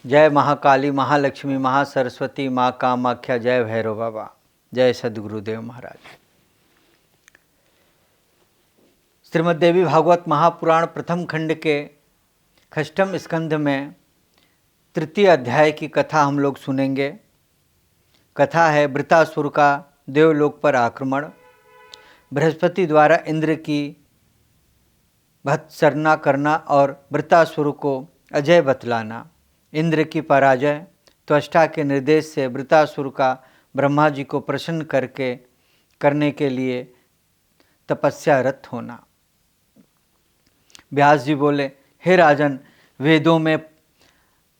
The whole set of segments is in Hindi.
जय महाकाली, महालक्ष्मी, महासरस्वती, माँ कामाख्या, जय भैरव बाबा, जय सद्गुरुदेव महाराज। श्रीमद्देवी भागवत महापुराण प्रथम खंड के षष्ठम स्कंध में तृतीय अध्याय की कथा हम लोग सुनेंगे। कथा है वृत्रासुर का देवलोक पर आक्रमण, बृहस्पति द्वारा इंद्र की भत्सरना करना और वृत्रासुर को अजय बतलाना, इंद्र की पराजय, त्वष्टा के निर्देश से वृत्रासुर का ब्रह्मा जी को प्रसन्न करने के लिए तपस्यारत होना। व्यास जी बोले, हे राजन, वेदों में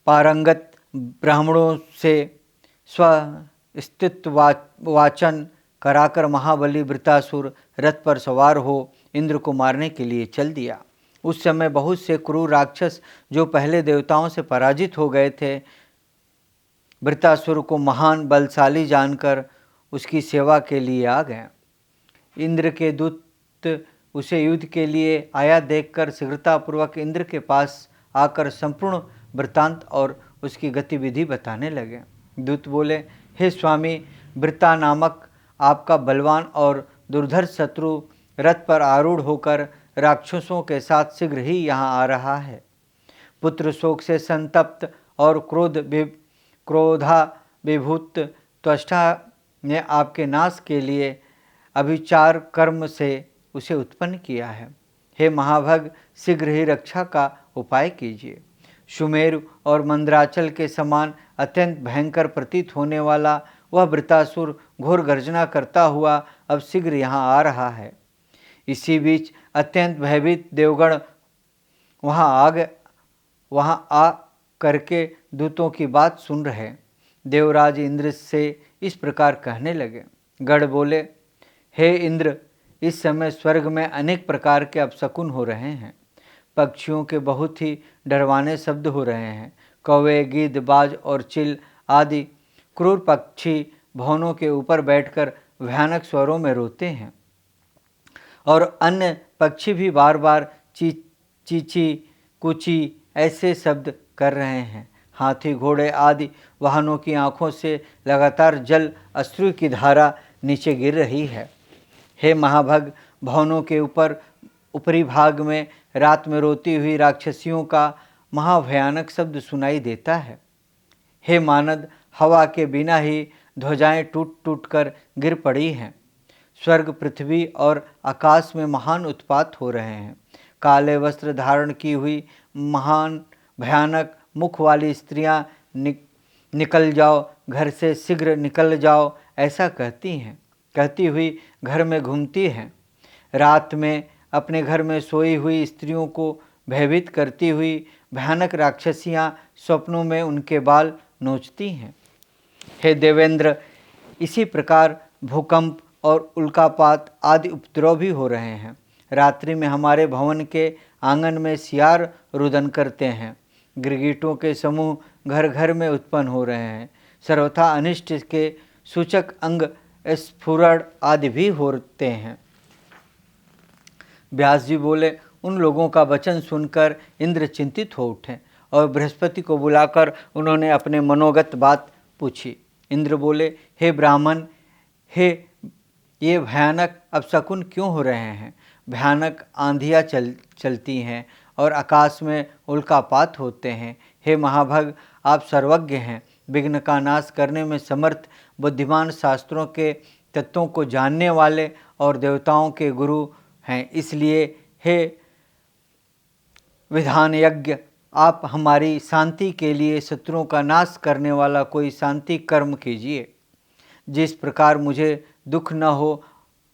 पारंगत ब्राह्मणों से स्वस्तित्व वाचन कराकर महाबली वृत्रासुर रथ पर सवार हो इंद्र को मारने के लिए चल दिया। उस समय बहुत से क्रूर राक्षस जो पहले देवताओं से पराजित हो गए थे, वृत्रासुर को महान बलशाली जानकर उसकी सेवा के लिए आ गए। इंद्र के दूत उसे युद्ध के लिए आया देखकर शीघ्रतापूर्वक इंद्र के पास आकर संपूर्ण वृत्तांत और उसकी गतिविधि बताने लगे। दूत बोले, हे स्वामी, वृत्ता नामक आपका बलवान और दुर्धर शत्रु रथ पर आरूढ़ होकर राक्षसों के साथ शीघ्र ही यहाँ आ रहा है। पुत्र शोक से संतप्त और क्रोधा विभूत त्वष्टा ने आपके नाश के लिए अभिचार कर्म से उसे उत्पन्न किया है। हे महाभग, शीघ्र ही रक्षा का उपाय कीजिए। सुमेरु और मंदराचल के समान अत्यंत भयंकर प्रतीत होने वाला वह वृत्रासुर घोर गर्जना करता हुआ अब शीघ्र यहाँ आ रहा है। इसी बीच अत्यंत भयभीत देवगण वहाँ आ करके दूतों की बात सुन रहे। देवराज इंद्र से इस प्रकार कहने लगे। गण बोले, हे इंद्र, इस समय स्वर्ग में अनेक प्रकार के अपशकुन हो रहे हैं। पक्षियों के बहुत ही डरवाने शब्द हो रहे हैं। कौवे, गिद्ध, बाज और चिल आदि क्रूर पक्षी भवनों के ऊपर बैठकर भयानक स्वरों में रोते हैं और अन्य पक्षी भी बार बार चीची कुची ऐसे शब्द कर रहे हैं। हाथी, घोड़े आदि वाहनों की आँखों से लगातार जल अश्रु की धारा नीचे गिर रही है। हे महाभग, भवनों के ऊपरी भाग में रात में रोती हुई राक्षसियों का महाभयानक शब्द सुनाई देता है। हे मानद, हवा के बिना ही ध्वजाएं टूट टूट कर गिर पड़ी हैं। स्वर्ग, पृथ्वी और आकाश में महान उत्पात हो रहे हैं। काले वस्त्र धारण की हुई महान भयानक मुख वाली स्त्रियां निकल जाओ, घर से शीघ्र निकल जाओ, ऐसा कहती हुई घर में घूमती हैं। रात में अपने घर में सोई हुई स्त्रियों को भयभीत करती हुई भयानक राक्षसियां स्वप्नों में उनके बाल नोचती हैं। हे देवेंद्र, इसी प्रकार भूकंप और उल्कापात आदि उपद्रव भी हो रहे हैं। रात्रि में हमारे भवन के आंगन में सियार रुदन करते हैं। गिरगिटों के समूह घर घर में उत्पन्न हो रहे हैं। सर्वथा अनिष्ट के सूचक अंग स्फुरण आदि भी होते हैं। व्यास जी बोले, उन लोगों का वचन सुनकर इंद्र चिंतित हो उठे और बृहस्पति को बुलाकर उन्होंने अपने मनोगत बात पूछी। इंद्र बोले, हे ब्राह्मण, ये भयानक अपशकुन क्यों हो रहे हैं? भयानक आंधियाँ चलती हैं और आकाश में उल्कापात होते हैं। हे महाभग, आप सर्वज्ञ हैं, विघ्न का नाश करने में समर्थ, बुद्धिमान, शास्त्रों के तत्वों को जानने वाले और देवताओं के गुरु हैं। इसलिए हे विधान यज्ञ, आप हमारी शांति के लिए शत्रुओं का नाश करने वाला कोई शांति कर्म कीजिए। जिस प्रकार मुझे दुख न हो,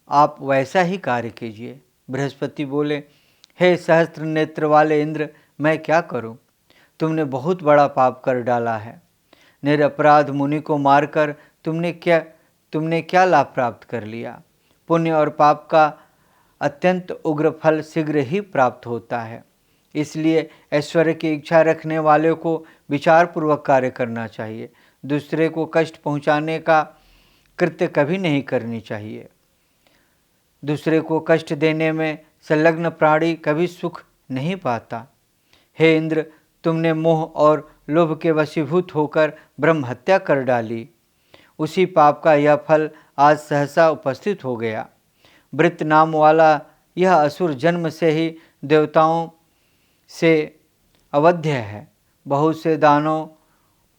आप वैसा ही कार्य कीजिए। बृहस्पति बोले, हे सहस्त्र नेत्र वाले इंद्र, मैं क्या करूं? तुमने बहुत बड़ा पाप कर डाला है। निरपराध मुनि को मारकर तुमने क्या लाभ प्राप्त कर लिया? पुण्य और पाप का अत्यंत उग्र फल शीघ्र ही प्राप्त होता है। इसलिए ऐश्वर्य की इच्छा रखने वाले को विचारपूर्वक कार्य करना चाहिए। दूसरे को कष्ट पहुंचाने का कृत्य कभी नहीं करनी चाहिए। दूसरे को कष्ट देने में संलग्न प्राणी कभी सुख नहीं पाता। हे इंद्र, तुमने मोह और लोभ के वशीभूत होकर ब्रह्म हत्या कर डाली। उसी पाप का यह फल आज सहसा उपस्थित हो गया। वृत्त नाम वाला यह असुर जन्म से ही देवताओं से अवध्य है। बहुत से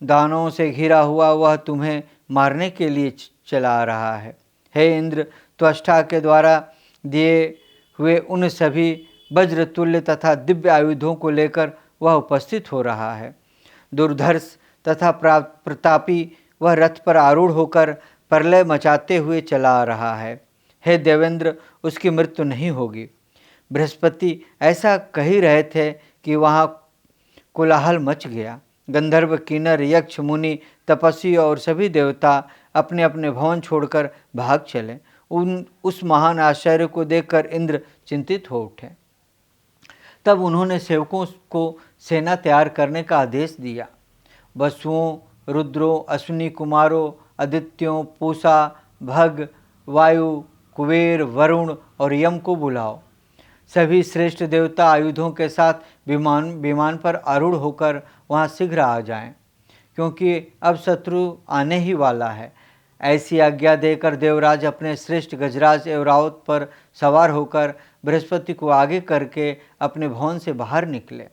दानों से घिरा हुआ वह तुम्हें मारने के लिए चला रहा है। हे इंद्र, त्वष्टा के द्वारा दिए हुए उन सभी वज्रतुल्य तथा दिव्य आयुधों को लेकर वह उपस्थित हो रहा है। दुर्धर्ष तथा प्रतापी वह रथ पर आरूढ़ होकर प्रलय मचाते हुए चला आ रहा है। हे देवेंद्र, उसकी मृत्यु नहीं होगी। बृहस्पति ऐसा कह ही रहे थे कि वहाँ कोलाहल मच गया। गंधर्व, किन्नर, यक्ष, मुनि, तपस्वी और सभी देवता अपने अपने भवन छोड़कर भाग चले। उस महान आश्चर्य को देखकर इंद्र चिंतित हो उठे। तब उन्होंने सेवकों को सेना तैयार करने का आदेश दिया। वसुओं, रुद्रों, अश्विनी कुमारों, आदित्यों, पूषा, भग, वायु, कुबेर, वरुण और यम को बुलाओ। सभी श्रेष्ठ देवता आयुधों के साथ विमान पर आरूढ़ होकर वहाँ शीघ्र आ जाएं, क्योंकि अब शत्रु आने ही वाला है। ऐसी आज्ञा देकर देवराज अपने श्रेष्ठ गजराज ऐरावत पर सवार होकर बृहस्पति को आगे करके अपने भवन से बाहर निकले।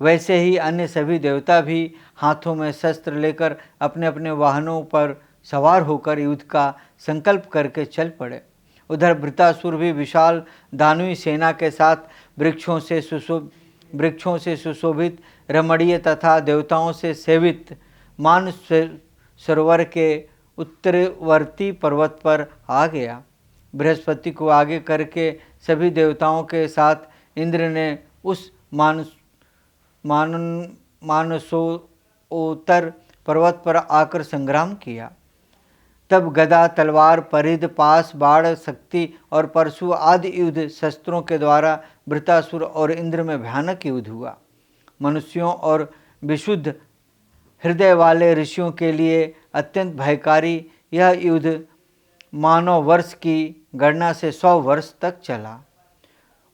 वैसे ही अन्य सभी देवता भी हाथों में शस्त्र लेकर अपने अपने वाहनों पर सवार होकर युद्ध का संकल्प करके चल पड़े। उधर वृत्रासुर भी विशाल दानवी सेना के साथ वृक्षों से सुशोभित रमणीय तथा देवताओं से सेवित मान सरोवर के उत्तरवर्ती पर्वत पर आ गया। बृहस्पति को आगे करके सभी देवताओं के साथ इंद्र ने उस मानसोत्तर पर्वत पर आकर संग्राम किया। तब गदा, तलवार, परिध, पास, बाण, शक्ति और परशु आदि युद्ध शस्त्रों के द्वारा वृत्रासुर और इंद्र में भयानक युद्ध हुआ। मनुष्यों और विशुद्ध हृदय वाले ऋषियों के लिए अत्यंत भयकारी यह युद्ध मानव वर्ष की गणना से 100 वर्ष तक चला।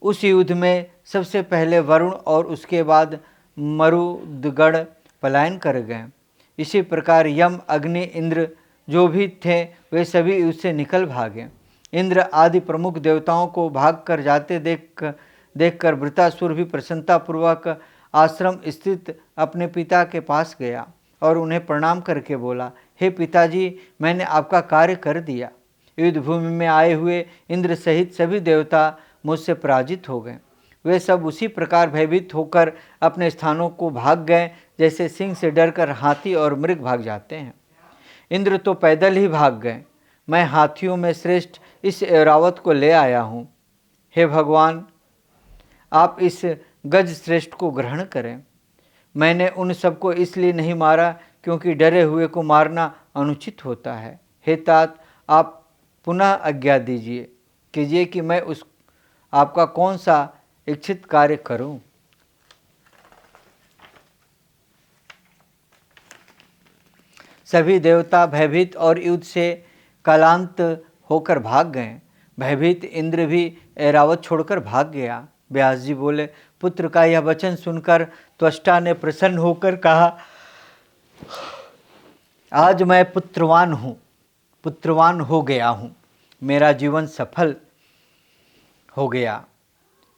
उस युद्ध में सबसे पहले वरुण और उसके बाद मरुदगण पलायन कर गए। इसी प्रकार यम, अग्नि, इंद्र जो भी थे वे सभी युद्ध से निकल भागे। इंद्र आदि प्रमुख देवताओं को भाग कर जाते देखकर वृत्रासुर भी प्रसन्नतापूर्वक आश्रम स्थित अपने पिता के पास गया और उन्हें प्रणाम करके बोला, हे पिताजी, मैंने आपका कार्य कर दिया। युद्ध भूमि में आए हुए इंद्र सहित सभी देवता मुझसे पराजित हो गए। वे सब उसी प्रकार भयभीत होकर अपने स्थानों को भाग गए जैसे सिंह से डरकर हाथी और मृग भाग जाते हैं। इंद्र तो पैदल ही भाग गए। मैं हाथियों में श्रेष्ठ इस ऐरावत को ले आया हूँ। हे भगवान, आप इस गज श्रेष्ठ को ग्रहण करें। मैंने उन सबको इसलिए नहीं मारा क्योंकि डरे हुए को मारना अनुचित होता है। हे तात, आप पुनः आज्ञा कीजिए कि मैं आपका कौन सा इच्छित कार्य करूं। सभी देवता भयभीत और युद्ध से कालांत होकर भाग गए। भयभीत इंद्र भी ऐरावत छोड़कर भाग गया। व्यास जी बोले, पुत्र का यह वचन सुनकर त्वष्टा ने प्रसन्न होकर कहा, आज मैं पुत्रवान हो गया हूँ। मेरा जीवन सफल हो गया।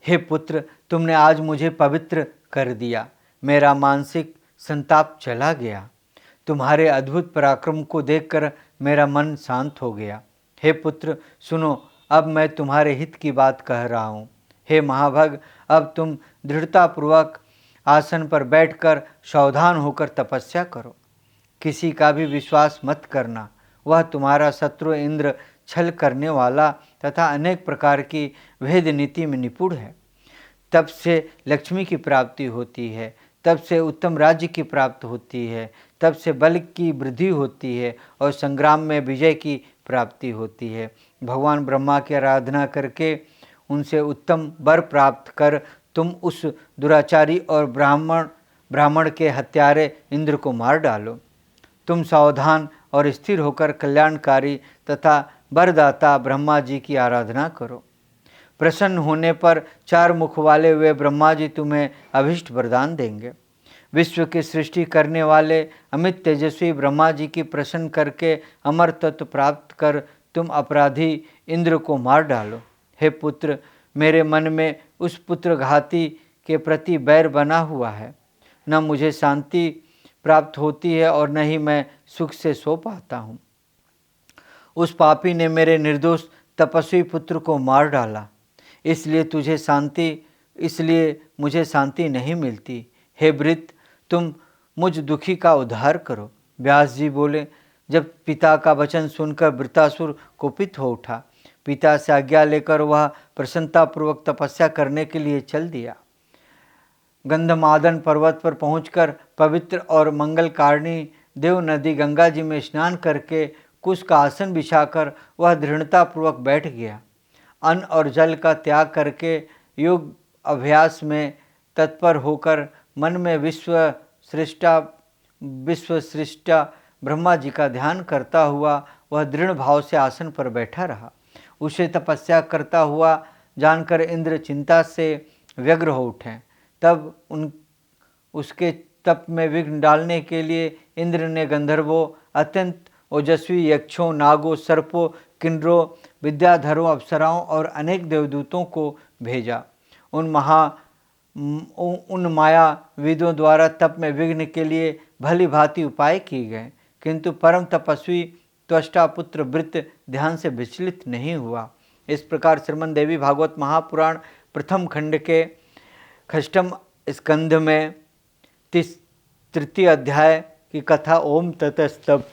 हे पुत्र, तुमने आज मुझे पवित्र कर दिया। मेरा मानसिक संताप चला गया। तुम्हारे अद्भुत पराक्रम को देखकर मेरा मन शांत हो गया। हे पुत्र, सुनो, अब मैं तुम्हारे हित की बात कह रहा हूँ। हे महाभाग, अब तुम दृढ़तापूर्वक आसन पर बैठकर सावधान होकर तपस्या करो। किसी का भी विश्वास मत करना। वह तुम्हारा शत्रु इंद्र छल करने वाला तथा अनेक प्रकार की भेद नीति में निपुण है। तब से लक्ष्मी की प्राप्ति होती है, तब से उत्तम राज्य की प्राप्ति होती है, तब से बल की वृद्धि होती है और संग्राम में विजय की प्राप्ति होती है। भगवान ब्रह्मा की आराधना करके उनसे उत्तम वर प्राप्त कर तुम उस दुराचारी और ब्राह्मण के हत्यारे इंद्र को मार डालो। तुम सावधान और स्थिर होकर कल्याणकारी तथा वरदाता ब्रह्मा जी की आराधना करो। प्रसन्न होने पर 4 मुख वाले वे ब्रह्मा जी तुम्हें अभिष्ट वरदान देंगे। विश्व की सृष्टि करने वाले अमित तेजस्वी ब्रह्मा जी की प्रसन्न करके अमर तत्व प्राप्त कर तुम अपराधी इंद्र को मार डालो। हे पुत्र, मेरे मन में उस पुत्र घाती के प्रति बैर बना हुआ है। न मुझे शांति प्राप्त होती है और न ही मैं सुख से सो पाता हूँ। उस पापी ने मेरे निर्दोष तपस्वी पुत्र को मार डाला, इसलिए मुझे शांति नहीं मिलती। हे वृत्त, तुम मुझ दुखी का उद्धार करो। व्यास जी बोले, जब पिता का वचन सुनकर वृत्तासुर कुपित हो उठा। पिता से आज्ञा लेकर वह प्रसन्नतापूर्वक तपस्या करने के लिए चल दिया। गंधमादन पर्वत पर पहुंचकर पवित्र और मंगलकारिणी देव नदी गंगा जी में स्नान करके कुश का आसन बिछाकर वह दृढ़तापूर्वक बैठ गया। अन्न और जल का त्याग करके योग अभ्यास में तत्पर होकर मन में विश्व सृष्टा ब्रह्मा जी का ध्यान करता हुआ वह दृढ़ भाव से आसन पर बैठा रहा। उसे तपस्या करता हुआ जानकर इंद्र चिंता से व्यग्र हो उठे। तब उसके तप में विघ्न डालने के लिए इंद्र ने गंधर्वों, अत्यंत ओजस्वी यक्षों, नागों, सर्पों, किन्नरों, विद्याधरों, अप्सराओं और अनेक देवदूतों को भेजा। उन मायाविदों द्वारा तप में विघ्न के लिए भली भांति उपाय किए गए, किंतु परम तपस्वी त्वष्टा पुत्र वृत्त ध्यान से विचलित नहीं हुआ। इस प्रकार श्रीमद् देवी भागवत महापुराण प्रथम खंड के षष्ठम स्कंध में तृतीय अध्याय की कथा ओम ततस्तब